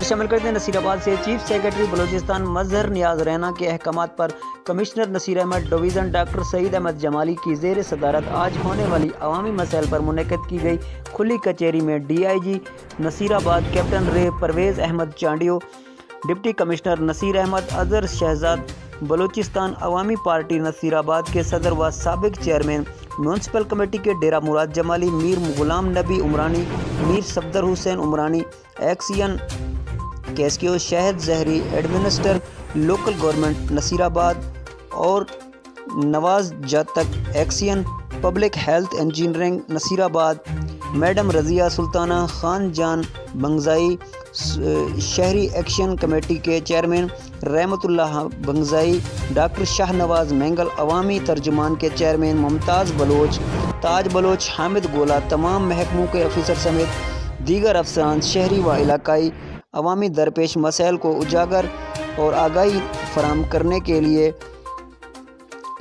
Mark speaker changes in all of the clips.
Speaker 1: शामिल करते हैं। नसीराबाद से चीफ सेक्रेटरी बलूचिस्तान मजहर नियाज रैना के अहकामात पर commissioner Naseer Ahmed division doctor Saeed Ahmed Jamali की ज़ेर सदारत आज होने वाली अवामी मसाइल पर मुनक़िद की गई खुली कचहरी में DIG नसीराबाद कैप्टन रे परवेज़ अहमद चांडियो, डिप्टी कमिश्नर नसीर अहमद अजहर शहजाद, बलूचिस्तान अवामी पार्टी नसीराबाद के सदर व साबिक चेयरमैन, म्यूनसिपल कमेटी के डेरा मुराद जमाली, मीर गुलाम नबी उमरानी, मीर सफदर हुसैन उमरानी, एक्सियन कैस्कियो शहद जहरी, एडमिनिस्टर लोकल गवर्नमेंट नसीराबाद और Nawaz Jatak, XEN public health engineering Nasirabad, madam Razia Sultana Khan Jan Bangzai, शहरी एक्शन कमेटी के चेयरमैन रहमतुल्लाह बंगजाई, डॉक्टर शाहनवाज मैंगल, अवामी तर्जुमान के चेयरमैन मुमताज़ बलोच, ताज बलोच, हामिद गोला, तमाम महकमों के अफसर समेत दीगर अफसरान शहरी व इलाकाई अवामी दरपेश मसाइल को उजागर और आगाही फराहम करने के लिए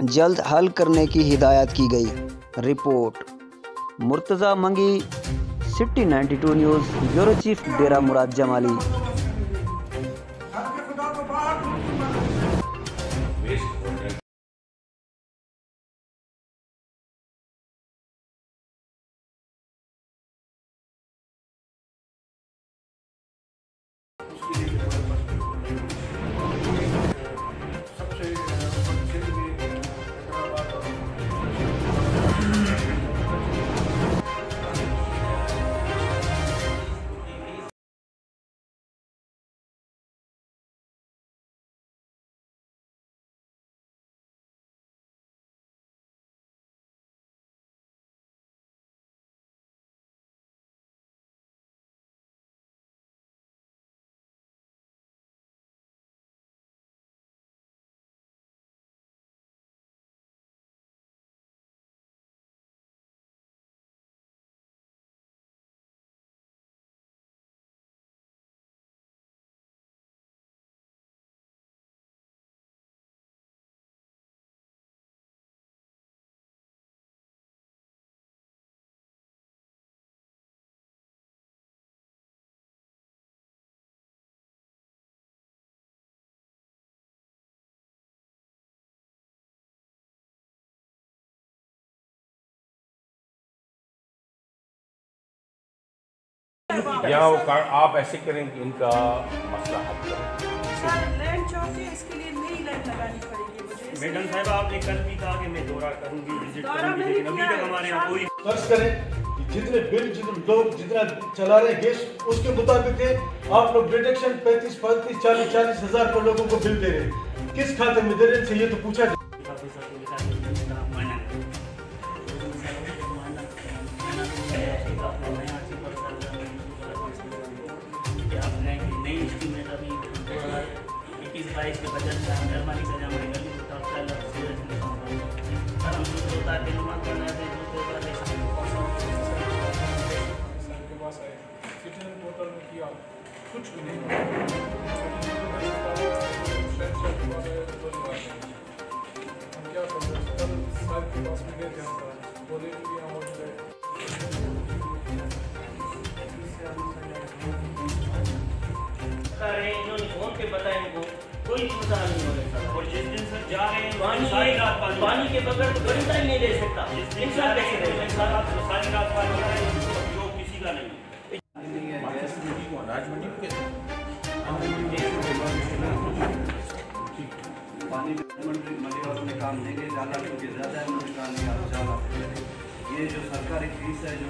Speaker 1: जल्द हल करने की हिदायत की गई। रिपोर्ट मुर्तज़ा मंगी, सिटी 92 न्यूज़, ब्यूरो चीफ डेरा मुराद जमाली।
Speaker 2: या आप ऐसे करें कि इनका मसला हल करें।
Speaker 3: सर लैंड चौक है, इसके लिए नई लाइन लगानी पड़ेगी मुझे।
Speaker 4: मैडम साहब आपने कल भी कहा कि मैं दौरा करूंगी, विजिट करूंगी, लेकिन अभी तक हमारे यहाँ कोई
Speaker 5: खर्च करें। जितने बिल जितने लोग जितना चला रहे गैस उसके मुताबिक है। आप लोग डिडक्शन 35, 40 हज़ार को लोगों को बिल दे रहे हैं, किस खाते में दे रहे हैं ये तो पूछा जाए।
Speaker 4: नई स्कीमें अभी 21-22 के बजट में हम मेहरबानी से जमा गली
Speaker 5: पोर्टल में किया कुछ भी नहीं। हम क्या कर रहे हैं, कल साहब के पास में गए थे, बोले कि यहाँ मौजूद है।
Speaker 4: इन्होंने फोन पे बताया इनको कोई मसला नहीं हो रहा। और जिस दिन सर जा रहे हैं पानी के बगैर तो कोई टाइम नहीं ले सकता। सारी रात पानी आ रहा है, जो किसी का नहीं।
Speaker 6: पानी मंडी में काम देंगे ज़्यादा, क्योंकि ज़्यादा है उन्होंने कहा नहीं आप ज़्यादा। ये जो सरकारी फीस है जो